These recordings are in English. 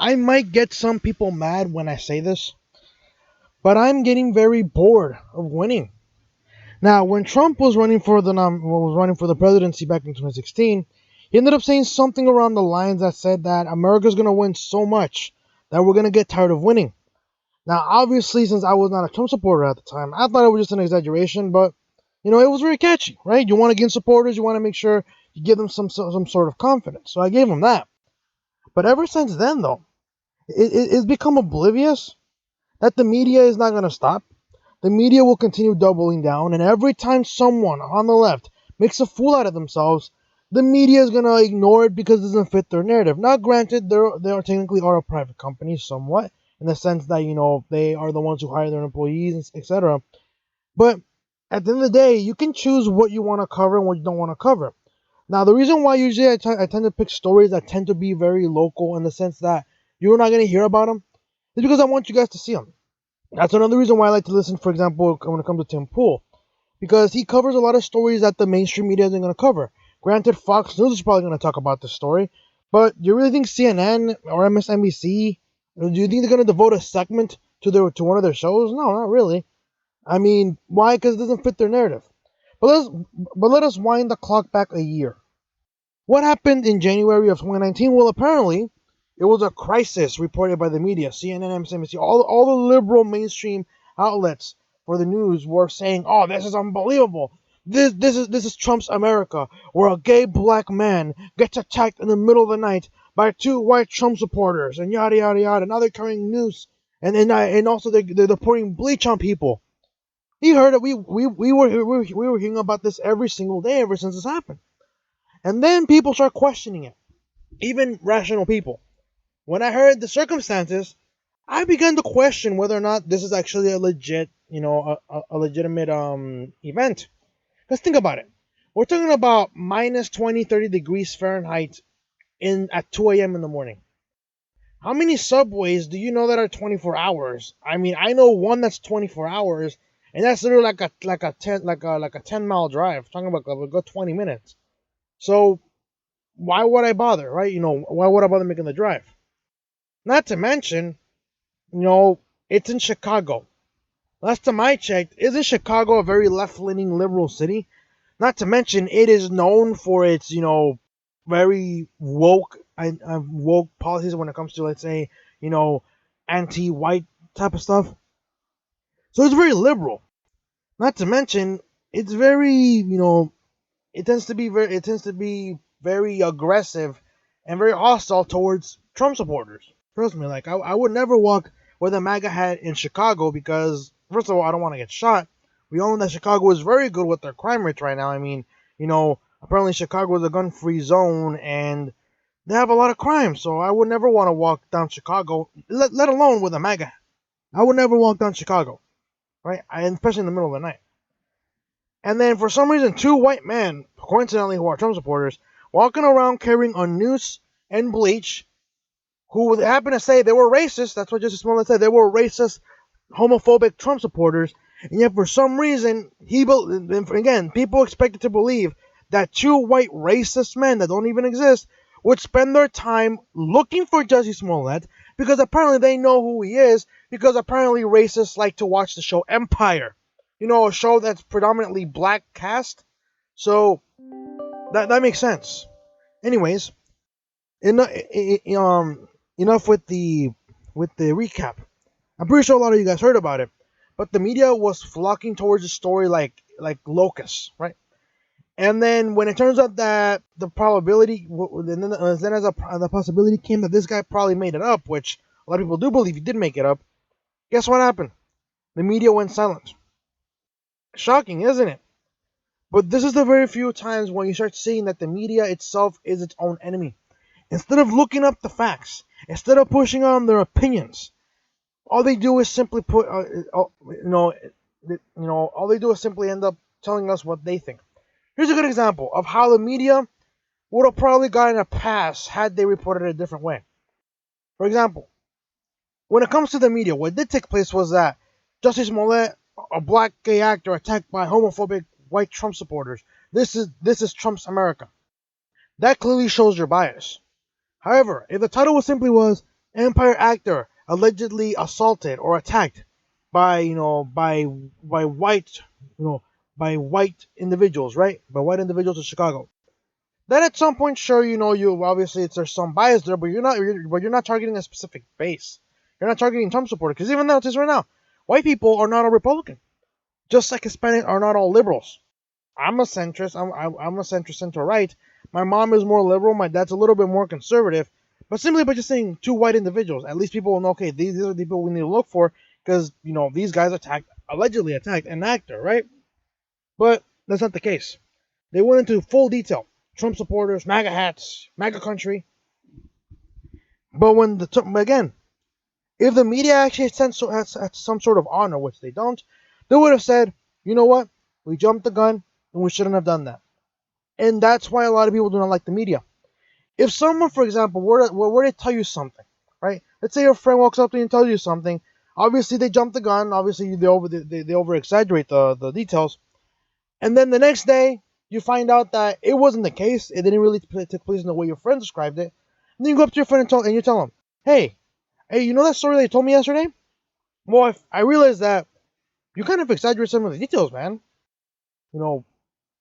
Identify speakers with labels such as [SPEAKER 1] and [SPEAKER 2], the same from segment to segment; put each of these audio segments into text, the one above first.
[SPEAKER 1] I might get some people mad when I say this, but I'm getting very bored of winning. Now, when Trump was running for the presidency back in 2016, he ended up saying something around the lines that said that America's going to win so much that we're going to get tired of winning. Now, obviously, since I was not a Trump supporter at the time, I thought it was just an exaggeration, but it was very catchy, right? You want to gain supporters, you want to make sure you give them some sort of confidence. So I gave him that. But ever since then, though, it's become oblivious that the media is not going to stop. The media will continue doubling down, and every time someone on the left makes a fool out of themselves, the media is going to ignore it because it doesn't fit their narrative. Now, granted, they are technically a private company somewhat, in the sense that, they are the ones who hire their employees, etc. But at the end of the day, you can choose what you want to cover and what you don't want to cover. Now, the reason why usually I tend to pick stories that tend to be very local in the sense that you're not going to hear about them is because I want you guys to see them. That's another reason why I like to listen, for example, when it comes to Tim Pool, because he covers a lot of stories that the mainstream media isn't going to cover. Granted, Fox News is probably going to talk about this story, but do you really think CNN or MSNBC, do you think they're going to devote a segment to one of their shows? No, not really. I mean, why? Because it doesn't fit their narrative. But let us wind the clock back a year. What happened in January of 2019? Well, apparently, it was a crisis reported by the media, CNN, MSNBC, all the liberal mainstream outlets for the news were saying, "Oh, this is unbelievable. This is Trump's America, where a gay black man gets attacked in the middle of the night by two white Trump supporters, and yada yada yada." Now they're carrying news, and also they're pouring bleach on people. You heard it. We were hearing about this every single day ever since this happened, and then people start questioning it, even rational people. When I heard the circumstances, I began to question whether or not this is actually a legit, a legitimate event. Because think about it. We're talking about minus 20, 30 degrees Fahrenheit at 2 a.m. in the morning. How many subways do you know that are 24 hours? I mean, I know one that's 24 hours, and that's literally like a 10-mile drive. Talking about a good 20 minutes. So why would I bother, right? Why would I bother making the drive? Not to mention, it's in Chicago. Last time I checked, isn't Chicago a very left-leaning liberal city? Not to mention, it is known for its, very woke policies when it comes to, let's say, anti-white type of stuff. So it's very liberal. Not to mention, it's very, it tends to be very aggressive and very hostile towards Trump supporters. Trust me, like I would never walk with a MAGA hat in Chicago because, first of all, I don't want to get shot. We all know that Chicago is very good with their crime rates right now. I mean, apparently Chicago is a gun-free zone and they have a lot of crime. So I would never want to walk down Chicago, let alone with a MAGA hat. I would never walk down Chicago, right? Especially in the middle of the night. And then for some reason, two white men, coincidentally who are Trump supporters, walking around carrying a noose and bleach, who happen to say they were racist. That's what Jussie Smollett said. They were racist, homophobic Trump supporters. And yet for some reason, people expected to believe that two white racist men that don't even exist would spend their time looking for Jussie Smollett because apparently they know who he is, because apparently racists like to watch the show Empire. A show that's predominantly black cast. So that makes sense. Anyways, enough, enough with the recap. I'm pretty sure a lot of you guys heard about it, but the media was flocking towards the story like locusts, right? And then when it turns out that the probability, then as the possibility came that this guy probably made it up, which a lot of people do believe he did make it up. Guess what happened? The media went silent. Shocking, isn't it? But this is the very few times when you start seeing that the media itself is its own enemy. Instead of looking up the facts, instead of pushing on their opinions, all they do is simply all they do is simply end up telling us what they think. Here's a good example of how the media would have probably gotten a pass had they reported it a different way. For example, when it comes to the media, what did take place was that Jussie Smollett, a black gay actor, attacked by homophobic white Trump supporters. This is Trump's America. That clearly shows your bias. However, if the title was simply was Empire actor allegedly assaulted or attacked by by white you know by white individuals, right? By white individuals in Chicago. Then at some point, sure, you obviously there's some bias there, but you're not targeting a specific base. You're not targeting Trump supporters because even though it is right now, white people are not all Republican, just like Hispanics are not all liberals. I'm a centrist. I'm a centrist center right. My mom is more liberal. My dad's a little bit more conservative. But simply by just saying two white individuals, at least people will know. Okay, these are the people we need to look for because these guys allegedly attacked an actor, right? But that's not the case. They went into full detail. Trump supporters, MAGA hats, MAGA country. But again, if the media actually had some sort of honor, which they don't, they would have said, you know what, we jumped the gun and we shouldn't have done that. And that's why a lot of people do not like the media. If someone, for example, were to tell you something, right? Let's say your friend walks up to you and tells you something. Obviously, they jump the gun. Obviously, they over exaggerate the details. And then the next day, you find out that it wasn't the case. It didn't really take place in the way your friend described it. And then you go up to your friend and you tell him, hey, you know that story that you told me yesterday? Well, I realized that you kind of exaggerate some of the details, man. You know,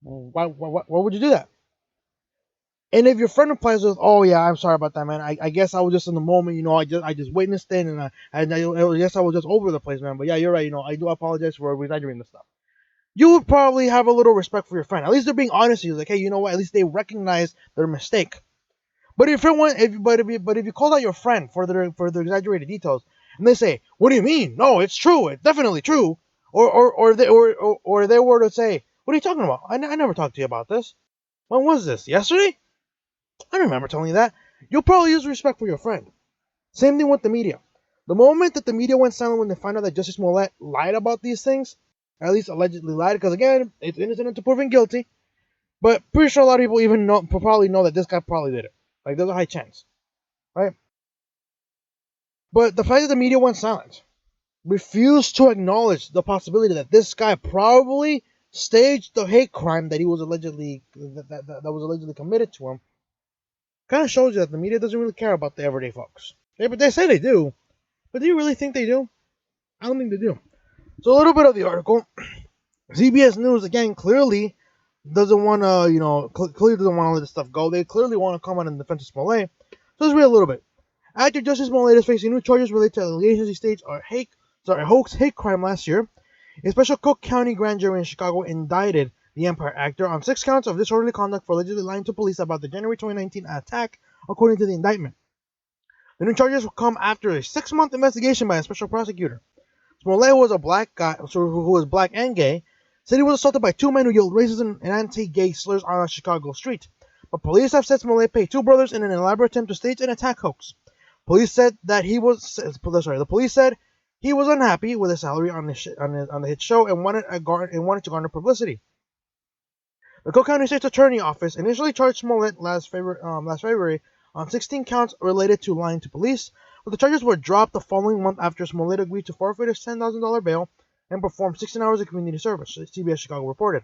[SPEAKER 1] why would you do that? And if your friend replies with, "Oh yeah, I'm sorry about that, man. I guess I was just in the moment. I just witnessed it, and I guess I was just over the place, man. But yeah, you're right. I do apologize for exaggerating the stuff." You would probably have a little respect for your friend. At least they're being honest with you. Like, hey, you know what? At least they recognize their mistake. But if you call out your friend for their exaggerated details, and they say, "What do you mean? No, it's true. It's definitely true," or they were to say, "What are you talking about? I never talked to you about this. When was this? Yesterday? I remember telling you that." You'll probably use respect for your friend. Same thing with the media. The moment that the media went silent when they found out that Jussie Smollett lied about these things, at least allegedly lied, because again, it's innocent until proven guilty. But pretty sure a lot of people probably know that this guy probably did it. Like, there's a high chance, right? But the fact that the media went silent, refused to acknowledge the possibility that this guy probably staged the hate crime that he was allegedly that was allegedly committed to him, kind of shows you that the media doesn't really care about the everyday folks. They say they do, but do you really think they do? I don't think they do. So a little bit of the article. CBS News again clearly doesn't want to, clearly doesn't want to let this stuff go. They clearly want to come out in defense of Smollett. So let's read a little bit. Actor Jussie Smollett is facing new charges related to allegations he staged a hoax hate crime last year. A special Cook County grand jury in Chicago indicted the Empire actor on 6 counts of disorderly conduct for allegedly lying to police about the January 2019 attack, according to the indictment. The new charges will come after a 6-month investigation by a special prosecutor. Smollett was a black guy, who was black and gay, said he was assaulted by 2 men who yelled racist and anti-gay slurs on a Chicago street. But police have said Smollett paid 2 brothers in an elaborate attempt to stage an attack hoax. The police said he was unhappy with his salary on the hit show and wanted to garner publicity. The Cook County State's Attorney Office initially charged Smollett last February on 16 counts related to lying to police, but the charges were dropped the following month after Smollett agreed to forfeit his $10,000 bail and perform 16 hours of community service, CBS Chicago reported.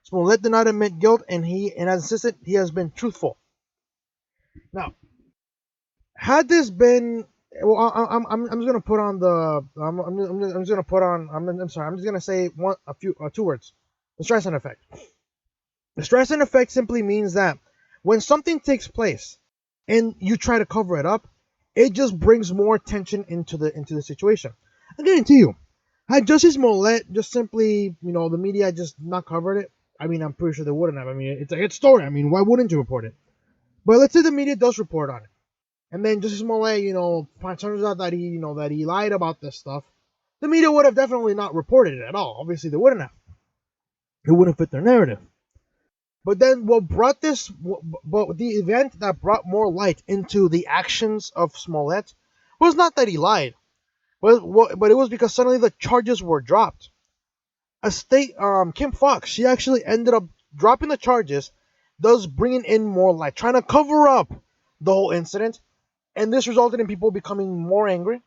[SPEAKER 1] Smollett did not admit guilt, and has insisted he has been truthful. Now, had this been, well, I'm just gonna put on the, I'm just gonna put on, I'm sorry, I'm just gonna say two words, the Streisand effect. The Streisand effect simply means that when something takes place and you try to cover it up, it just brings more tension into the situation. I guarantee you, had Jussie Smollett just simply, the media just not covered it, I mean, I'm pretty sure they wouldn't have. I mean, it's a hit story. I mean, why wouldn't you report it? But let's say the media does report on it, and then Jussie Smollett, turns out that he lied about this stuff. The media would have definitely not reported it at all. Obviously, they wouldn't have. It wouldn't fit their narrative. But then but the event that brought more light into the actions of Smollett was not that he lied, but it was because suddenly the charges were dropped. Kim Fox, she actually ended up dropping the charges, thus bringing in more light, trying to cover up the whole incident, and this resulted in people becoming more angry.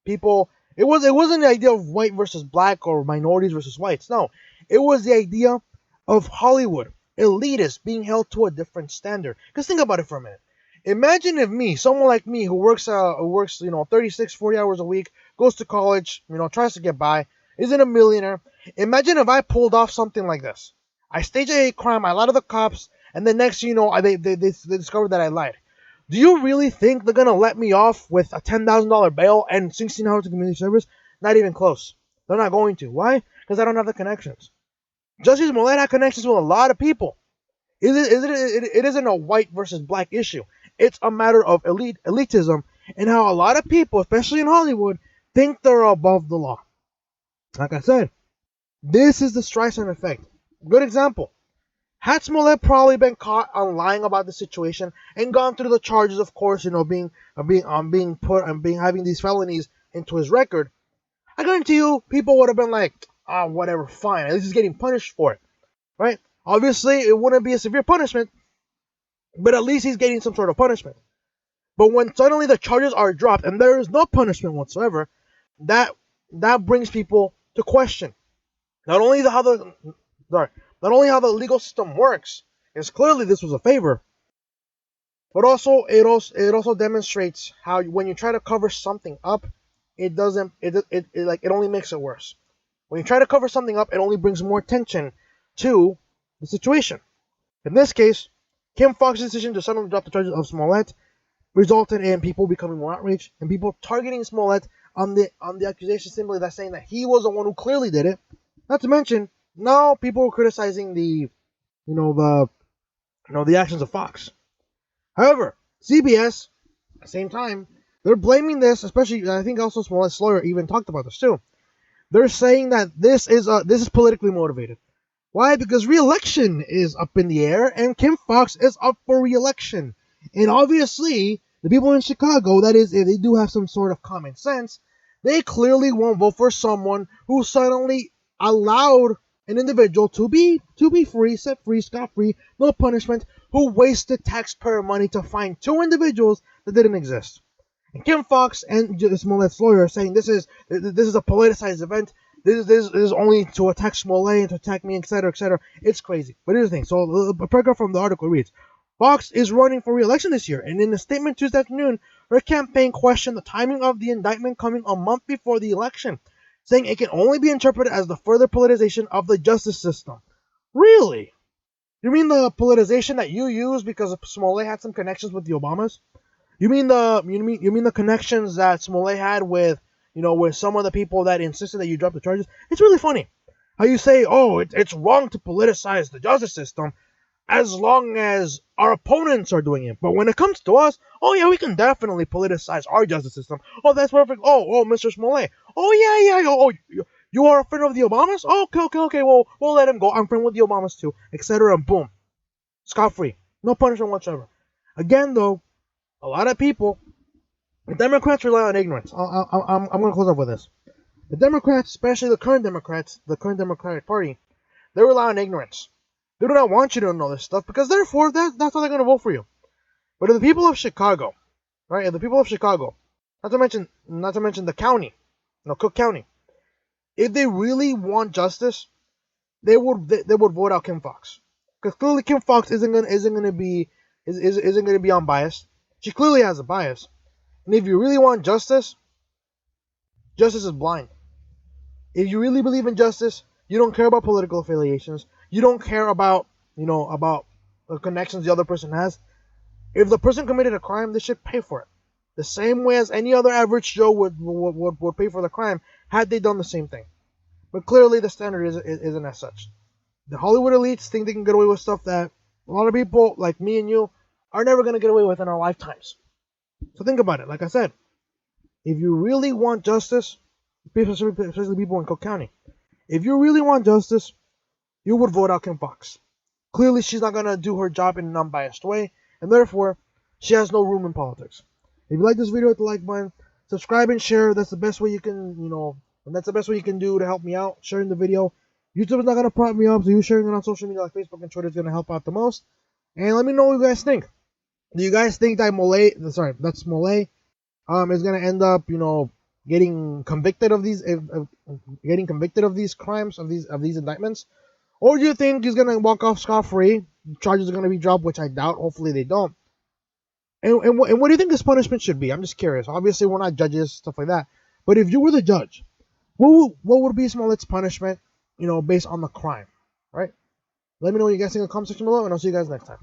[SPEAKER 1] It wasn't the idea of white versus black or minorities versus whites. No, it was the idea of Hollywood elitists being held to a different standard. Because think about it for a minute. Imagine if me, someone like me who works 36, 40 hours a week, goes to college, tries to get by, isn't a millionaire. Imagine if I pulled off something like this. I stage a hate crime, I lied to the cops, and then next thing you know, they discovered that I lied. Do you really think they're gonna let me off with a $10,000 bail and 16 hours of community service? Not even close. They're not going to. Why? Because I don't have the connections. Jussie Smollett had connections with a lot of people. It isn't a white versus black issue. It's a matter of elitism and how a lot of people, especially in Hollywood, think they're above the law. Like I said, this is the Streisand effect. Good example. Had Smollett probably been caught on lying about the situation and gone through the charges, of course, being put and being having these felonies into his record, I guarantee you, people would have been like, whatever, fine. At least he's getting punished for it, right? Obviously, it wouldn't be a severe punishment, but at least he's getting some sort of punishment. But when suddenly the charges are dropped and there is no punishment whatsoever, that brings people to question not only how the legal system works, because clearly this was a favor, but also it also demonstrates how when you try to cover something up, it doesn't it only makes it worse. When you try to cover something up, it only brings more attention to the situation. In this case, Kim Foxx's decision to suddenly drop the charges of Smollett resulted in people becoming more outraged and people targeting Smollett on the accusation simply that saying that he was the one who clearly did it. Not to mention, now people were criticizing the actions of Fox. However, CBS at the same time, they're blaming this, especially I think also Smollett's lawyer even talked about this too. They're saying that this is politically motivated. Why? Because re-election is up in the air, and Kim Foxx is up for re-election. And obviously, the people in Chicago, that is, if they do have some sort of common sense, they clearly won't vote for someone who suddenly allowed an individual to be free, set free, scot-free, no punishment, who wasted taxpayer money to find two individuals that didn't exist. And Kim Foxx and Smollett's lawyer are saying this is a politicized event. This is only to attack Smollett and to attack me, etc., etc. It's crazy. But here's the thing. So a paragraph from the article reads, Fox is running for re-election this year, and in a statement Tuesday afternoon, her campaign questioned the timing of the indictment coming a month before the election, saying it can only be interpreted as the further politicization of the justice system. Really? You mean the politicization that you use because Smollett had some connections with the Obamas? You mean the connections that Smollett had with with some of the people that insisted that you drop the charges? It's really funny how you say, oh, it's wrong to politicize the justice system as long as our opponents are doing it. But when it comes to us, oh yeah, we can definitely politicize our justice system. Oh, that's perfect. Oh, Mr. Smollett. Oh yeah. Oh, you are a friend of the Obamas? Oh, okay. Well, we'll let him go. I'm friend with the Obamas too, etc. And boom, scot-free, no punishment whatsoever. Again, though, a lot of people, the Democrats rely on ignorance. I'm going to close up with this. The Democrats, especially the current Democratic Party, they rely on ignorance. They do not want you to know this stuff because therefore that's how they're going to vote for you. But if the people of Chicago, right? If the people of Chicago, not to mention the county, Cook County, if they really want justice, they would vote out Kim Foxx because clearly Kim Foxx isn't going to be unbiased. She clearly has a bias. And if you really want justice, justice is blind. If you really believe in justice, you don't care about political affiliations. You don't care about the connections the other person has. If the person committed a crime, they should pay for it. The same way as any other average Joe would pay for the crime had they done the same thing. But clearly the standard isn't as such. The Hollywood elites think they can get away with stuff that a lot of people like me and you are never going to get away with in our lifetimes. So think about it. Like I said, if you really want justice, especially people in Cook County, if you really want justice, you would vote out Kim Foxx. Clearly, she's not going to do her job in an unbiased way, and therefore, she has no room in politics. If you like this video, hit the like button, subscribe and share. That's the best way you can, and that's the best way you can do to help me out, sharing the video. YouTube is not going to prop me up, so you sharing it on social media like Facebook and Twitter is going to help out the most. And let me know what you guys think. Do you guys think that Smollett is going to end up, getting convicted of these crimes, of these indictments? Or do you think he's going to walk off scot-free? Charges are going to be dropped, which I doubt. Hopefully they don't. And what do you think this punishment should be? I'm just curious. Obviously, we're not judges, stuff like that. But if you were the judge, what would be Smollett's punishment? Based on the crime, right? Let me know what you guys think in the comment section below, and I'll see you guys next time.